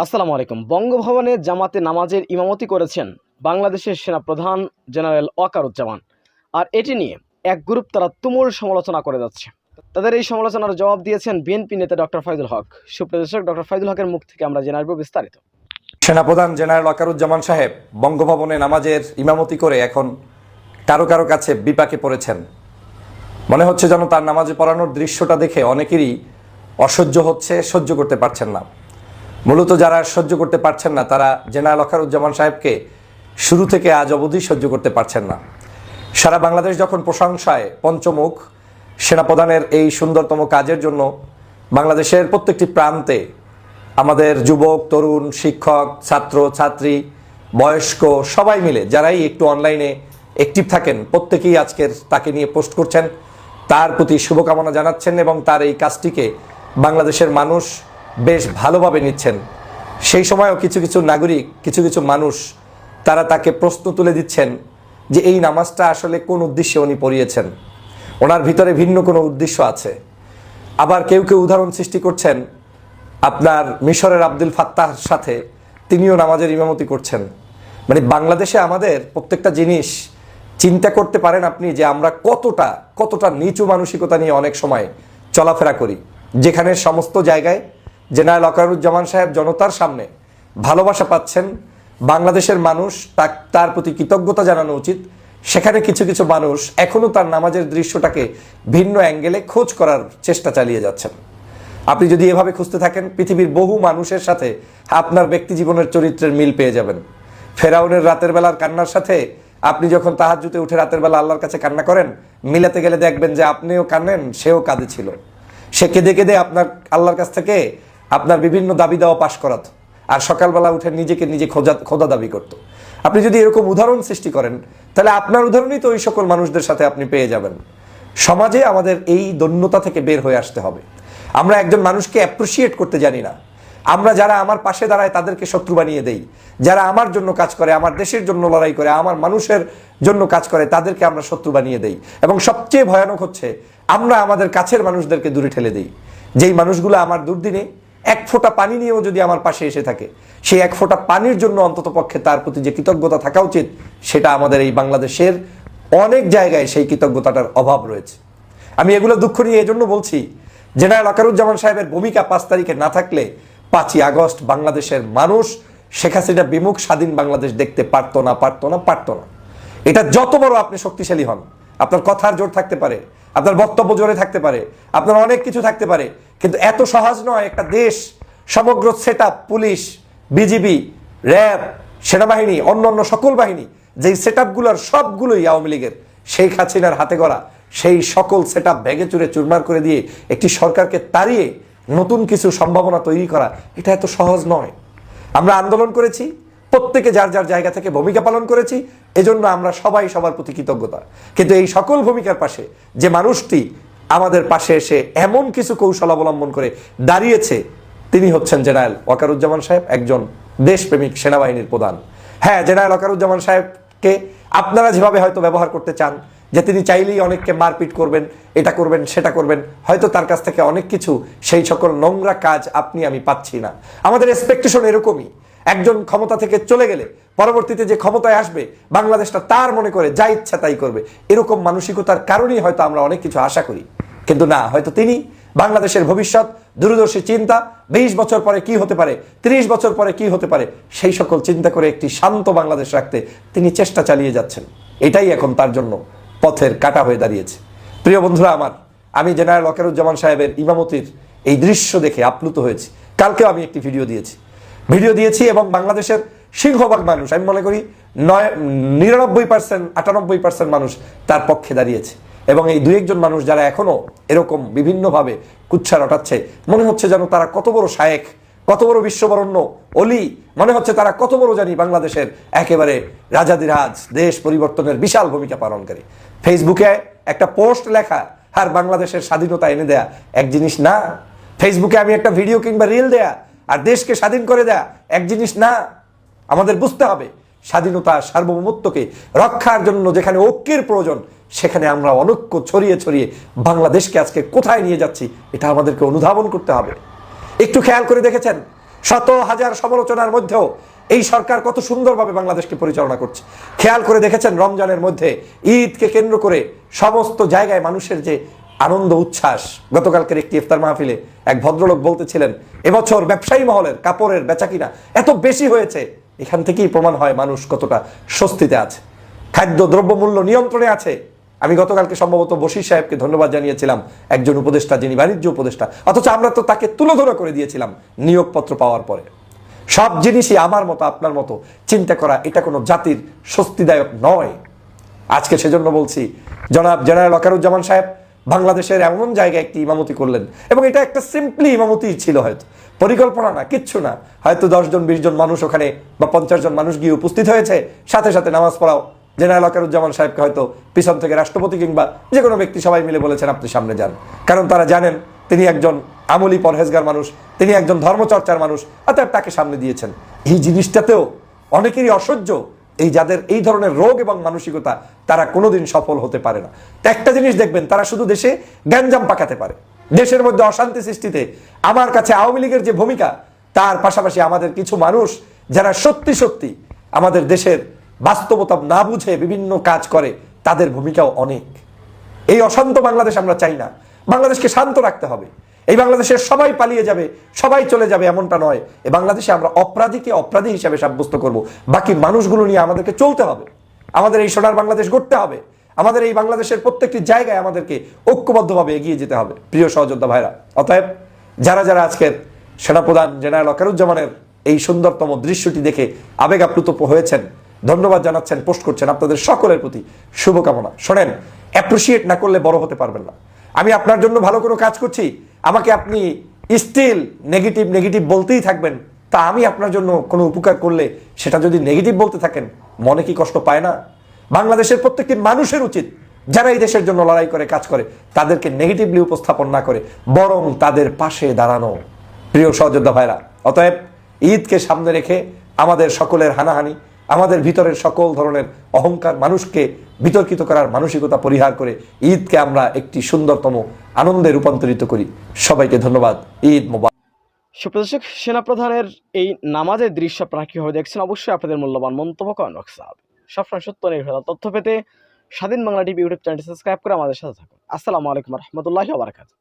আসসালামু আলাইকুম। বঙ্গভবনে জামাতে নামাজের ইমামতি করেছেন বাংলাদেশের সেনাপ্রধান জেনারেল ওয়াকারুজ্জামান। আর এটি নিয়ে এক গ্রুপ তারা তুমুল সমালোচনা করে যাচ্ছে। তাদের এই সমালোচনার জবাব দিয়েছেন বিএনপি নেতা ডক্টর ফাইজুল হক। সুপ্রিয় দর্শক, ডক্টর ফাইজুল হকের মুখ থেকে আমরা জেনে আসবো বিস্তারিত। সেনাপ্রধান জেনারেল ওয়াকারুজ্জামান সাহেব বঙ্গভবনে নামাজের ইমামতি করে এখন কারো কারো কাছে বিপাকে পড়েছেন। মনে হচ্ছে যেন তার নামাজে পড়ানোর দৃশ্যটা দেখে অনেকেরই অসহ্য হচ্ছে, সহ্য করতে পারছেন না। মূলত যারা সহ্য করতে পারছেন না তারা জেনারেল ওয়াকারুজ্জামান সাহেবকে শুরু থেকে আজ অবধি সহ্য করতে পারছেন না। সারা বাংলাদেশ যখন প্রশংসায় পঞ্চমুখ সেনাপ্রধানের এই সুন্দরতম কাজের জন্য বাংলাদেশের প্রত্যেকটি প্রান্তে আমাদের যুবক, তরুণ, শিক্ষক, ছাত্র, ছাত্রী, বয়স্ক সবাই মিলে যারাই একটু অনলাইনে অ্যাক্টিভ থাকেন প্রত্যেকেই আজকের তাকে নিয়ে পোস্ট করছেন, তার প্রতি শুভকামনা জানাচ্ছেন এবং তার এই কাজটিকে বাংলাদেশের মানুষ বেশ ভালোভাবে নিচ্ছেন। সেই সময়ও কিছু কিছু নাগরিক, কিছু কিছু মানুষ তারা তাকে প্রশ্ন তুলে দিচ্ছেন যে এই নামাজটা আসলে কোন উদ্দেশ্যে উনি পড়িয়েছেন, ওনার ভিতরে ভিন্ন কোনো উদ্দেশ্য আছে। আবার কেউ কেউ উদাহরণ সৃষ্টি করছেন আপনার মিশরের আব্দুল ফাত্তাহর সাথে, তিনিও নামাজের ইমামতি করছেন। মানে বাংলাদেশে আমাদের প্রত্যেকটা জিনিস চিন্তা করতে পারেন আপনি যে আমরা কতটা নিচু মানসিকতা নিয়ে অনেক সময় চলাফেরা করি, যেখানে সমস্ত জায়গায় জেনারেল ওয়াকারুজ্জামান সাহেব জনতার সামনে ভালোবাসা পাচ্ছেন। বাংলাদেশের মানুষ তার প্রতি কৃতজ্ঞতা জানানো উচিত। সেখানে কিছু কিছু মানুষ এখনও তার নামাজের দৃশ্যটাকে ভিন্ন অ্যাঙ্গেলে খোঁজ করার চেষ্টা চালিয়ে যাচ্ছেন। আপনি যদি এভাবে খুঁজতে থাকেন পৃথিবীর বহু মানুষের সাথে আপনার ব্যক্তি জীবনের চরিত্রের মিল পেয়ে যাবেন। ফেরাউনের রাতের বেলার কান্নার সাথে আপনি যখন তাহাজ্জুদে উঠে রাতের বেলা আল্লাহর কাছে কান্না করেন, মিলাতে গেলে দেখবেন যে আপনিও কাঁদেন, সেও কাঁদেছিল। সে কেঁদে কেঁদে আপনার আল্লাহর কাছ থেকে আপনার বিভিন্ন দাবি দেওয়া পাশ করাতো, আর সকালবেলা উঠে নিজেকে নিজে খোদা দাবি করত। আপনি যদি এরকম উদাহরণ সৃষ্টি করেন তাহলে আপনার উদাহরণই তো ওই সকল মানুষদের সাথে আপনি পেয়ে যাবেন। সমাজে আমাদের এই দৈন্যতা থেকে বের হয়ে আসতে হবে। আমরা একজন মানুষকে অ্যাপ্রিসিয়েট করতে জানি না। আমরা যারা আমার পাশে দাঁড়ায় তাদেরকে শত্রু বানিয়ে দেই, যারা আমার জন্য কাজ করে, আমার দেশের জন্য লড়াই করে, আমার মানুষের জন্য কাজ করে, তাদেরকে আমরা শত্রু বানিয়ে দেই। এবং সবচেয়ে ভয়ানক হচ্ছে আমরা আমাদের কাছের মানুষদেরকে দূরে ঠেলে দিই। যেই মানুষগুলো আমার দুর্দিনে এক ফোঁটা পানি নিয়েও যদি আমার পাশে এসে থাকে, সেই এক ফোঁটা পানির জন্য অন্তত পক্ষে তার প্রতি যে কৃতজ্ঞতা থাকা উচিত, সেটা আমাদের এই বাংলাদেশের অনেক জায়গায় সেই কৃতজ্ঞতাটার অভাব রয়েছে। আমি এগুলো দুঃখ নিয়ে এই জন্য বলছি, জেনারেল ওয়াকারুজ্জামান সাহেবের ভূমিকা 5 তারিখে না থাকলে 5ই আগস্ট বাংলাদেশের মানুষ শেখ হাসিনা বিমুখ স্বাধীন বাংলাদেশ দেখতে পারতো না। এটা যত বড় আপনি শক্তিশালী হন, আপনার কথার জোর থাকতে পারে, আপনার বক্তব্য জোরে থাকতে পারে, আপনার অনেক কিছু থাকতে পারে, কিন্তু এত সহজ নয় একটা দেশ সমগ্র সেটআপ, পুলিশ, বিজিবি, র্যাব, সেনাবাহিনী, অন্যান্য সকল বাহিনী, যেই সেটআপগুলোর সবগুলোই আওয়ামী লীগের, শেখ হাসিনার হাতে গড়া, সেই সকল সেটআপ ভেঙে চুরে চুরমার করে দিয়ে একটি সরকারকে তাড়িয়ে নতুন কিছু সম্ভাবনা তৈরি করা, এটা এত সহজ নয়। আমরা আন্দোলন করেছি, প্রত্যেকে যার যার জায়গা থেকে ভূমিকা পালন করেছি, এজন্য আমরা সবাই সবার প্রতি কৃতজ্ঞতা। কিন্তু এই সকল ভূমিকার পাশে যে মানুষটি আমাদের পাশে এসে এমন কিছু কৌশল অবলম্বন করে দাঁড়িয়েছে, তিনি হচ্ছেন জেনারেল ওয়াকারুজ্জামান সাহেব, একজন দেশপ্রেমিক সেনাবাহিনীর প্রধান। হ্যাঁ, জেনারেল ওয়াকারুজ্জামান সাহেবকে আপনারা যেভাবে হয়তো ব্যবহার করতে চান, যে তিনি চাইলেই অনেককে মারপিট করবেন, এটা করবেন, সেটা করবেন, হয়তো তার কাছ থেকে অনেক কিছু সেই সকল নোংরা কাজ আপনি আমি পাচ্ছি না। আমাদের এক্সপেকটেশন এরকমই, একজন ক্ষমতা থেকে চলে গেলে পরবর্তীতে যে ক্ষমতায় আসবে বাংলাদেশটা তার মনে করে যা ইচ্ছা তাই করবে, এরকম মানসিকতার কারণেই হয়তো আমরা অনেক কিছু আশা করি। কিন্তু না, হয়তো তিনি বাংলাদেশের ভবিষ্যৎ, দূরদর্শী চিন্তা, 20 বছর পরে কি হতে পারে, 30 বছর পরে কি হতে পারে, সেই সকল চিন্তা করে একটি শান্ত বাংলাদেশ রাখতে তিনি চেষ্টা চালিয়ে যাচ্ছেন। এটাই এখন তার জন্য পথের কাঁটা হয়ে দাঁড়িয়েছে। প্রিয় বন্ধুরা আমার, আমি জেনারেল ওয়াকারুজ্জামান সাহেবের ইমামতির এই দৃশ্য দেখে আপ্লুত হয়েছি। কালকেও আমি একটি ভিডিও দিয়েছি এবং বাংলাদেশের সিংহভাগ মানুষ, আমি মনে করি 99%, 98% মানুষ তার পক্ষে দাঁড়িয়েছে। এবং এই 2-1 মানুষ যারা এখনো এরকম বিভিন্নভাবে কুচ্ছা রটাচ্ছে, মনে হচ্ছে যেন তারা কত বড় শায়েখ, কত বড় বিশ্ববরণ্য অলি, মনে হচ্ছে তারা কত বড় জানি বাংলাদেশের একেবারে রাজাদিরাজ, দেশ পরিবর্তনের বিশাল ভূমিকা পালনকারী। ফেসবুকে একটা পোস্ট লেখা আর বাংলাদেশের স্বাধীনতা এনে দেয়া এক জিনিস না। ফেসবুকে আমি একটা ভিডিও কিংবা রিল দেয়া আর দেশকে স্বাধীন করে দেয়া এক জিনিস না। আমাদের বুঝতে হবে স্বাধীনতা, সার্বভৌমত্বকে রক্ষার জন্য যেখানে ঐক্যের প্রয়োজন, সেখানে আমরা অনৈক্য ছড়িয়ে ছড়িয়ে বাংলাদেশকে আজকে কোথায় নিয়ে যাচ্ছি, এটা আমাদেরকে অনুধাবন করতে হবে। একটু খেয়াল করে দেখেছেন শত হাজার সমালোচনার মধ্যেও এই সরকার কত সুন্দরভাবে বাংলাদেশকে পরিচালনা করছে। খেয়াল করে দেখেছেন রমজানের মধ্যে ঈদকে কেন্দ্র করে সমস্ত জায়গায় মানুষের যে আনন্দ উচ্ছ্বাস। গতকালকের একটি ইফতার মাহফিলে এক ভদ্রলোক বলতেছিলেন এবছর ব্যবসায়ী মহলের কাপড়ের বেচাকিনা এত বেশি হয়েছে, এখান থেকেই প্রমাণ হয় মানুষ কতটা স্বস্তিতে আছে, খাদ্য দ্রব্যমূল্য নিয়ন্ত্রণে আছে। আমি গতকালকে সম্ভবত বশির সাহেবকে ধন্যবাদ জানিয়েছিলাম, একজন উপদেষ্টা যিনি বাণিজ্য উপদেষ্টা, অথচ আমরা তো তাকে তুলোধনা করে দিয়েছিলাম নিয়োগপত্র পাওয়ার পরে। সব জিনিসই আমার মতো আপনার মতো চিন্তা করা, এটা কোনো জাতির স্বস্তিদায়ক নয়। আজকে সেজন্য বলছি, জনাব জেনারেল ওয়াকারুজ্জামান সাহেব বাংলাদেশের এমন জায়গায় একটি ইমামতি করলেন, এবং এটা একটা সিম্পলি ইমামতি ছিল, হয়তো পরিকল্পনা না, কিচ্ছু না, হয়তো 10 জন 20 জন মানুষ ওখানে বা 50 জন মানুষ গিয়ে উপস্থিত হয়েছে, সাথে সাথে নামাজ পড়াও। জেনারেল ওয়াকারুজ্জামান সাহেবকে হয়তো পিছন থেকে রাষ্ট্রপতি কিংবা যে কোনো ব্যক্তি সবাই মিলে বলেছেন আপনি সামনে যান, কারণ তারা জানেন তিনি একজন আমলি পরহেজগার মানুষ, তিনি একজন ধর্মচর্চার মানুষ, অতএব তাকে সামনে দিয়েছেন। এই জিনিসটাতেও অনেকেরই অসহ্য, এই যাদের এই ধরনের রোগ এবং মানসিকতা, তারা কোনোদিন সফল হতে পারে না। তো একটা জিনিস দেখবেন, তারা শুধু দেশে গ্যাঞ্জাম পাকাতে পারে, দেশের মধ্যে অশান্তি সৃষ্টিতে। আমার কাছে আওয়ামী লীগের যে ভূমিকা, তার পাশাপাশি আমাদের কিছু মানুষ যারা সত্যি সত্যি আমাদের দেশের বাস্তবতা না বুঝে বিভিন্ন কাজ করে, তাদের ভূমিকাও অনেক। এই অশান্ত বাংলাদেশ আমরা চাই না, বাংলাদেশকে শান্ত রাখতে হবে। এই বাংলাদেশের সবাই পালিয়ে যাবে, সবাই চলে যাবে এমনটা নয়। এই বাংলাদেশে আমরা অপরাধীকে অপরাধী হিসাবে সাব্যস্ত করব, বাকি মানুষগুলো নিয়ে আমাদেরকে চলতে হবে। আমাদের এই সোনার বাংলাদেশ গড়তে হবে, আমাদের এই বাংলাদেশের প্রত্যেকটি জায়গায় আমাদেরকে ঐক্যবদ্ধভাবে এগিয়ে যেতে হবে। প্রিয় সহযোদ্ধা ভাইরা, অতএব যারা যারা আজকের সেনাপ্রধান জেনারেল ওয়াকারুজ্জামানের এই সুন্দরতম দৃশ্যটি দেখে আবেগ আপ্লুত হয়েছেন, ধন্যবাদ জানাচ্ছেন, পোস্ট করছেন, আপনাদের সকলের প্রতি শুভকামনা। শোনেন, অ্যাপ্রিসিয়েট না করলে বড় হতে পারবেন না। আমি আপনার জন্য ভালো কোনো কাজ করছি, আমাকে আপনি স্টিল নেগেটিভ নেগেটিভ বলতেই থাকবেন, তা আমি আপনার জন্য কোনো উপকার করলে সেটা যদি নেগেটিভ বলতে থাকেন, মনে কি কষ্ট পায় না? বাংলাদেশের প্রত্যেকটি মানুষের উচিত, যারা এই দেশের জন্য লড়াই করে কাজ করে, তাদেরকে নেগেটিভলি উপস্থাপন না করে বরং তাদের পাশে দাঁড়ানো। প্রিয় সহযোদ্ধা ভাইরা, অতএব ঈদকে সামনে রেখে আমাদের সকলের হানাহানি, আমাদের ভিতরের সকল ধরনের অহংকার, মানুষকে বিতর্কিত করার মানসিকতা পরিহার করে ঈদকে আমরা একটি সুন্দরতম আনন্দে রূপান্তরিত করি। সবাইকে ধন্যবাদ। ঈদ মোবারক। সুপ্রদর্শক, সেনাপ্রধানের এই নামাজের দৃশ্য আপনারা কিভাবে দেখছেন, অবশ্যই আপনাদের মূল্যবান মন্তব্য কমেন্ট বক্সে হবে। সবসময় সত্য নির্ভর তথ্য পেতে স্বাধীন বাংলা টিভি ইউটিউব চ্যানেলটি সাবস্ক্রাইব করে আমাদের সাথে থাকুন। আসসালামু আলাইকুম রহমতুল্লাহি ওয়া বারাকাতুহু।